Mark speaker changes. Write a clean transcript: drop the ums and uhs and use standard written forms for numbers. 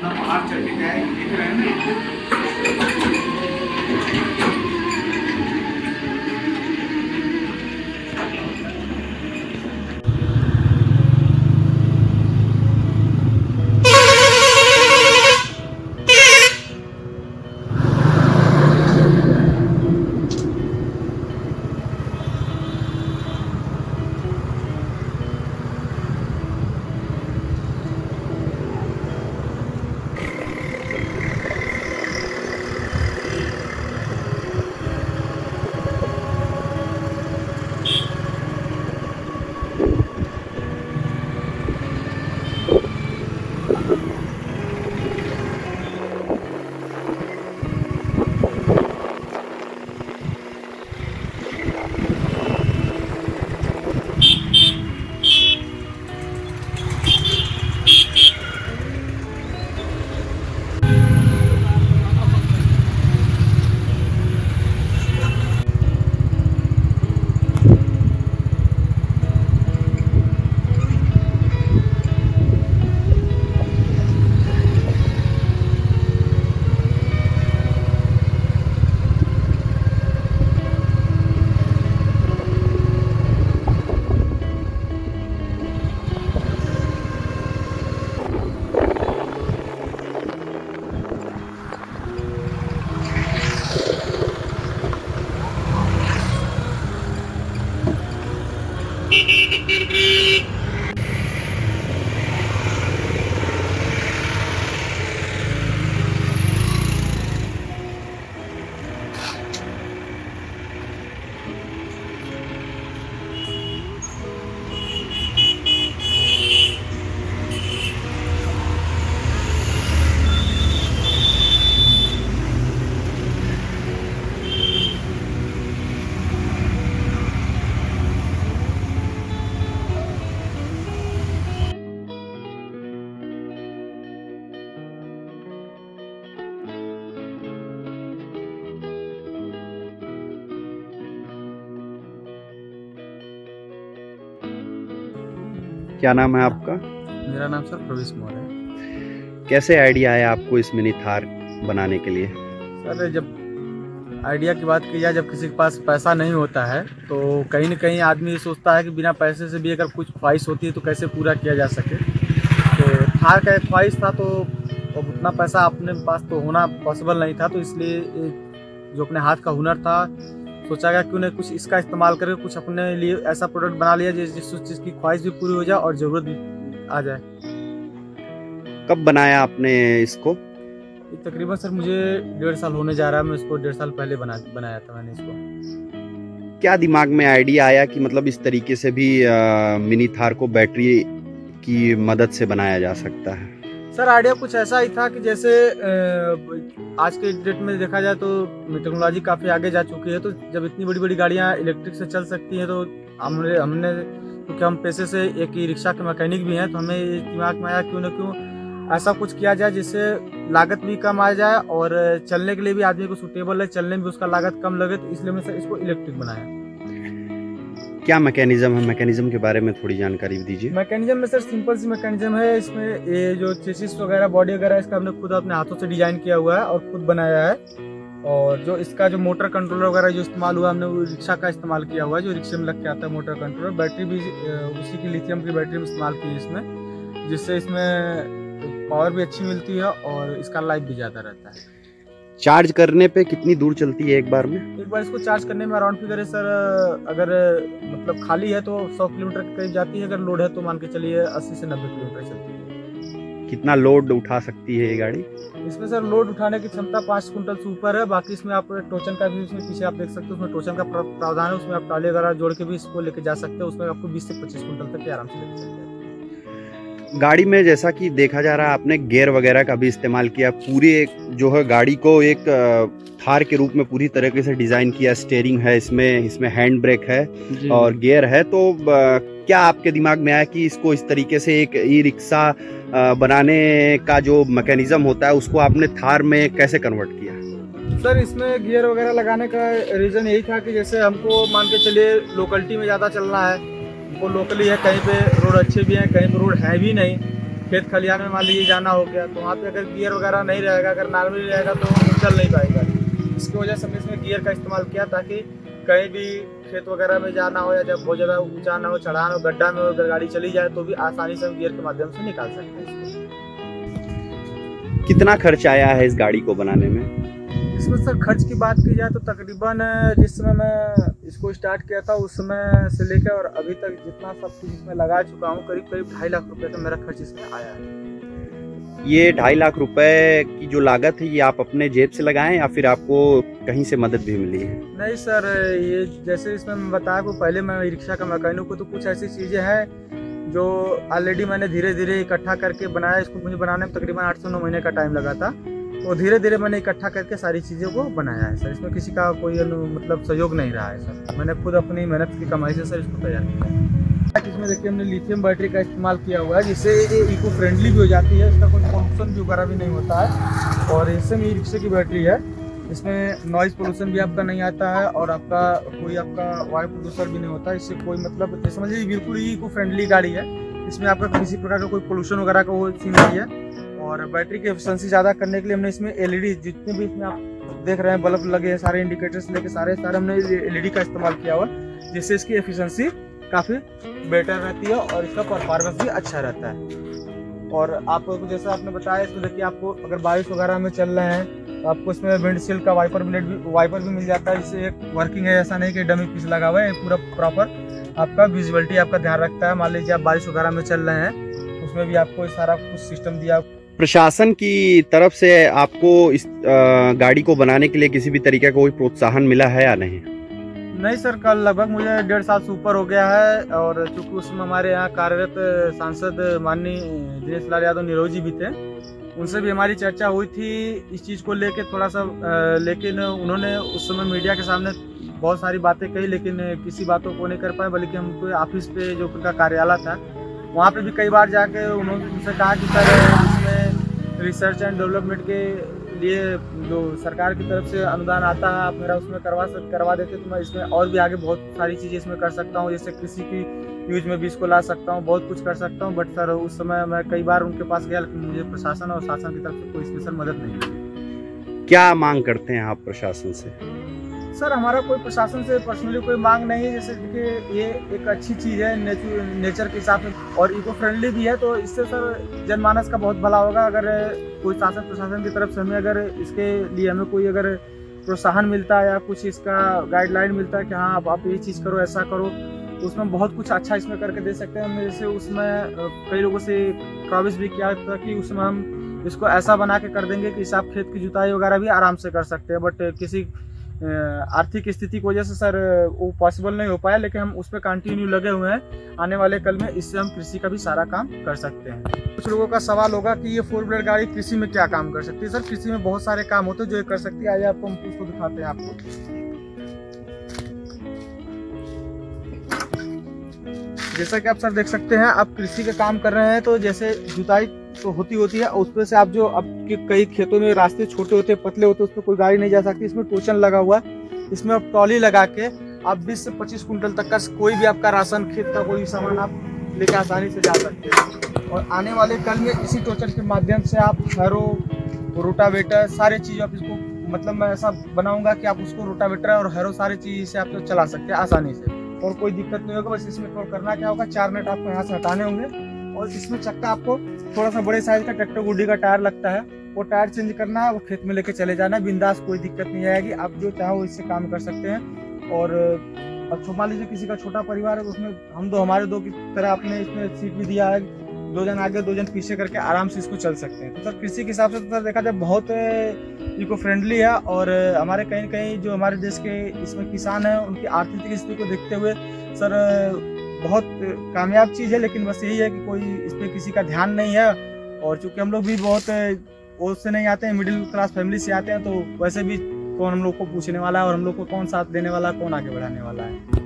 Speaker 1: अपना पहाड़ चढ़ के गए, देख रहे हैं ना।
Speaker 2: क्या नाम है आपका?
Speaker 1: मेरा नाम सर प्रवेश मौर्य है।
Speaker 2: कैसे आइडिया आया आपको इस मिनी थार बनाने के लिए?
Speaker 1: सर जब आइडिया की बात की जाए, जब किसी के पास पैसा नहीं होता है तो कहीं ना कहीं आदमी सोचता है कि बिना पैसे से भी अगर कुछ ख्वाहिश होती है तो कैसे पूरा किया जा सके। तो थार का एक ख्वाहिश था, तो अब उतना पैसा अपने पास तो होना पॉसिबल नहीं था, तो इसलिए जो अपने हाथ का हुनर था सोचा गया क्यों नहीं कुछ इसका इस्तेमाल करके कुछ अपने लिए ऐसा प्रोडक्ट बना लिया जिस चीज़ की ख्वाहिश भी पूरी हो जाए और ज़रूरत भी आ जाए।
Speaker 2: कब बनाया आपने इसको?
Speaker 1: तकरीबन सर मुझे 1.5 साल होने जा रहा है। मैं इसको 1.5 साल पहले बनाया था मैंने इसको।
Speaker 2: क्या दिमाग में आइडिया आया कि मतलब इस तरीके से भी मिनी थार को बैटरी की मदद से बनाया जा सकता है?
Speaker 1: सर आइडिया कुछ ऐसा ही था कि जैसे आज के डेट में देखा जाए तो टेक्नोलॉजी काफ़ी आगे जा चुकी है, तो जब इतनी बड़ी बड़ी गाड़ियाँ इलेक्ट्रिक से चल सकती हैं तो हमने क्योंकि हम पेशे से एक ई रिक्शा के मैकेनिक भी हैं, तो हमें दिमाग में आया क्यों न क्यों ऐसा कुछ किया जाए जिससे लागत भी कम आ जाए और चलने के लिए भी आदमी को सूटेबल है, चलने में भी उसका लागत कम लगे, तो इसलिए मैं सर इसको इलेक्ट्रिक बनाया।
Speaker 2: क्या मैकेनिज्म है? मैकेनिज्म के बारे में थोड़ी जानकारी दीजिए।
Speaker 1: मैकेनिज्म में सर सिंपल सी मैकेनिज्म है। इसमें ये जो चेसिस वगैरह बॉडी वगैरह इसका हमने खुद अपने हाथों से डिजाइन किया हुआ है और खुद बनाया है। और जो इसका जो मोटर कंट्रोलर वगैरह जो इस्तेमाल हुआ हमने वो रिक्शा का इस्तेमाल किया हुआ है, जो रिक्शे में लग के आता है मोटर कंट्रोलर। बैटरी भी उसी की लिथियम की बैटरी में इस्तेमाल की है इसमें, जिससे इसमें पावर भी अच्छी मिलती है और इसका लाइफ भी ज़्यादा रहता है।
Speaker 2: चार्ज करने पे कितनी दूर चलती है एक बार में?
Speaker 1: एक बार इसको चार्ज करने में अराउंड फिगर है सर, अगर मतलब खाली है तो 100 किलोमीटर के करीब जाती है, अगर लोड है तो मान के चलिए 80 से 90 किलोमीटर चलती है।
Speaker 2: कितना लोड उठा सकती है ये गाड़ी?
Speaker 1: इसमें सर लोड उठाने की क्षमता 5 कुंटल से ऊपर है। बाकी इसमें आप टोचन का भी इसमें पीछे आप देख सकते हो, उसमें टोचन का प्रावधान है, उसमें आप टाली वगैरह जोड़ के भी इसको लेके जा सकते हो। उसमें आपको 20 से 25 कुंटल तक आराम से लेके चल जाएगा।
Speaker 2: गाड़ी में जैसा कि देखा जा रहा है आपने गियर वगैरह का भी इस्तेमाल किया, पूरे जो है गाड़ी को एक थार के रूप में पूरी तरीके से डिज़ाइन किया। स्टीयरिंग है इसमें हैंड ब्रेक है और गियर है। तो क्या आपके दिमाग में आया कि इसको इस तरीके से एक ई रिक्शा बनाने का जो मैकेनिज्म होता है उसको आपने थार में कैसे कन्वर्ट किया?
Speaker 1: सर इसमें गियर वगैरह लगाने का रीज़न यही था कि जैसे हमको मान के चलिए लोकलिटी में ज़्यादा चलना है, हमको लोकली है, कहीं पे रोड अच्छे भी हैं, कहीं पे रोड है भी नहीं, खेत खलिहान में मान लीजिए जाना हो गया, तो वहाँ पे अगर गियर वगैरह नहीं रहेगा, अगर नॉर्मली रहेगा तो चल नहीं पाएगा। इसकी वजह से हमने इसमें गियर का इस्तेमाल किया, ताकि कहीं भी खेत वगैरह में जाना हो या जब बहुत ज़्यादा ऊंचा ना हो, चढ़ान हो, गड्ढा में अगर गाड़ी चली जाए तो भी आसानी से हम गियर के माध्यम से निकाल सकते हैं इसको।
Speaker 2: कितना खर्च आया है इस गाड़ी को बनाने में?
Speaker 1: इसमें सर खर्च की बात की जाए तो तकरीबन जिस समय मैं इसको स्टार्ट किया था उस समय से लेकर और अभी तक जितना सब कुछ इसमें लगा चुका हूँ, करीब 2.5 लाख रुपए का मेरा खर्च इसमें आया है।
Speaker 2: ये 2.5 लाख रुपए की जो लागत है ये आप अपने जेब से लगाएं या फिर आपको कहीं से मदद भी मिली है?
Speaker 1: नहीं सर, ये जैसे इसमें मैं बताया को पहले मैं रिक्शा का मैकेनिक हूँ, तो कुछ ऐसी चीज़ें हैं जो ऑलरेडी मैंने धीरे धीरे इकट्ठा करके बनाया। इसको मुझे बनाने में तकरीबन 8 से 9 महीने का टाइम लगा था, तो धीरे धीरे मैंने इकट्ठा करके सारी चीज़ों को बनाया है सर। इसमें किसी का कोई मतलब सहयोग नहीं रहा है सर, मैंने खुद अपनी मेहनत की कमाई से सर इसको तैयार किया। इसमें देखिए हमने लिथियम बैटरी का इस्तेमाल किया हुआ है, जिससे ये इको फ्रेंडली भी हो जाती है, इसका कोई पोल्यूशन भी वगैरह भी नहीं होता है। और इससे मेरी रिक्शे की बैटरी है, इसमें नॉइज़ पोल्यूशन भी आपका नहीं आता है और आपका कोई वायु प्रदूषण भी नहीं होता। इससे कोई मतलब समझिए बिल्कुल ही इको फ्रेंडली गाड़ी है, इसमें आपका किसी प्रकार का कोई पोल्यूशन वगैरह का वो चीज़ नहीं है। और बैटरी की एफिशिएंसी ज़्यादा करने के लिए हमने इसमें एलईडी, जितने भी इसमें आप देख रहे हैं बल्ब लगे हैं, सारे इंडिकेटर्स लेके सारे हमने एलईडी का इस्तेमाल किया हुआ, जिससे इसकी एफिशिएंसी काफ़ी बेटर रहती है और इसका परफॉर्मेंस भी अच्छा रहता है। और आपको जैसा आपने बताया, इसमें देखिए आपको अगर बारिश वगैरह में चल रहे हैं तो आपको इसमें विंडशील्ड का वाइपर भी मिल जाता है, जिससे एक वर्किंग है, ऐसा नहीं कि डमी पीस लगा हुआ है, पूरा प्रॉपर आपका विजिबिलिटी आपका ध्यान रखता है। मान लीजिए आप बारिश वगैरह में चल रहे हैं, उसमें भी आपको सारा कुछ सिस्टम दिया।
Speaker 2: प्रशासन की तरफ से आपको इस गाड़ी को बनाने के लिए किसी भी तरीके का कोई प्रोत्साहन मिला है या नहीं?
Speaker 1: नहीं सर, कल लगभग मुझे 1.5 साल से ऊपर हो गया है, और चूँकि उसमें हमारे यहाँ कार्यरत सांसद माननीय दिनेश लाल यादव निरोजी भी थे, उनसे भी हमारी चर्चा हुई थी इस चीज़ को लेके थोड़ा सा, लेकिन उन्होंने उस समय मीडिया के सामने बहुत सारी बातें कही, लेकिन किसी बातों को नहीं कर पाए। बल्कि हमको ऑफिस पे जो उनका कार्यालय था वहाँ पे भी कई बार जाके उन्होंने उनसे कहा कि सर इसमें रिसर्च एंड डेवलपमेंट के लिए जो सरकार की तरफ से अनुदान आता है, आप मेरा उसमें करवा देते तो मैं इसमें और भी आगे बहुत सारी चीज़ें इसमें कर सकता हूँ, जैसे कृषि की यूज में भी इसको ला सकता हूँ, बहुत कुछ कर सकता हूँ। बट सर उस समय मैं कई बार उनके पास गया, लेकिन मुझे प्रशासन और शासन की तरफ से कोई स्पेशल मदद नहीं मिली।
Speaker 2: क्या मांग करते हैं आप प्रशासन से?
Speaker 1: सर हमारा कोई प्रशासन से पर्सनली कोई मांग नहीं है, जैसे कि ये एक अच्छी चीज़ है नेचर के हिसाब से और इको फ्रेंडली भी है, तो इससे सर जनमानस का बहुत भला होगा। अगर कोई शासन प्रशासन की तरफ से हमें अगर इसके लिए हमें कोई अगर प्रोत्साहन मिलता है या कुछ इसका गाइडलाइन मिलता है कि हाँ आप ये चीज़ करो, ऐसा करो, तो उसमें बहुत कुछ अच्छा इसमें करके दे सकते हैं। हम जैसे उसमें कई लोगों से प्रॉमिस भी किया था कि उसमें हम इसको ऐसा बना के कर देंगे कि आप खेत की जुताई वगैरह भी आराम से कर सकते हैं। बट किसी आर्थिक स्थिति की वजह से सर वो पॉसिबल नहीं हो पाया, लेकिन हम उस पर कंटिन्यू लगे हुए हैं। आने वाले कल में इससे हम कृषि का भी सारा काम कर सकते हैं। कुछ लोगों का सवाल होगा कि ये 4 व्हीलर गाड़ी कृषि में क्या काम कर सकती है। सर कृषि में बहुत सारे काम होते हैं जो ये कर सकती है। आइए आपको हम उसको दिखाते हैं आपको। जैसा कि आप सर देख सकते हैं, आप कृषि का काम कर रहे हैं तो जैसे जुताई तो होती है, उस पर से आप जो आपके कई खेतों में रास्ते छोटे होते हैं, पतले होते हैं, उस पर कोई गाड़ी नहीं जा सकती। इसमें टोचन लगा हुआ है, इसमें आप ट्रॉली लगा के आप 20 से 25 कुंटल तक का कोई भी आपका राशन, खेत का कोई भी सामान आप लेकर आसानी से जा सकते हैं। और आने वाले कल में इसी टोचन के माध्यम से आप हैरो, रोटावेटर, सारे चीज़ आप इसको मतलब मैं ऐसा बनाऊंगा कि आप उसको रोटावेटर और हैरो सारी चीज़ से आप चला सकते हैं आसानी से, और कोई दिक्कत नहीं होगा। बस इसमें करना क्या होगा, 4 नट आपको यहाँ से हटाने होंगे, और इसमें चक्का आपको थोड़ा सा बड़े साइज का ट्रैक्टर गुड्डी का टायर लगता है, वो टायर चेंज करना है, वो खेत में लेके चले जाना है बिंदास, कोई दिक्कत नहीं आएगी। आप जो चाहो इससे काम कर सकते हैं। और अब मान लीजिए किसी का छोटा परिवार है, उसमें हम दो हमारे दो की तरह आपने इसमें सीट भी दिया है, 2 जन आगे 2 जन पीछे करके आराम से इसको चल सकते हैं। तो सर कृषि के हिसाब से तो सर देखा जाए बहुत इको फ्रेंडली है। और हमारे कहीं कहीं जो हमारे देश के इसमें किसान हैं, उनकी आर्थिक स्थिति को देखते हुए सर बहुत कामयाब चीज़ है। लेकिन बस यही है कि कोई इस पर किसी का ध्यान नहीं है। और चूँकि हम लोग भी बहुत वो से नहीं आते हैं, मिडिल क्लास फैमिली से आते हैं, तो वैसे भी कौन हम लोग को पूछने वाला है और हम लोग को कौन साथ देने वाला है, कौन आगे बढ़ाने वाला है।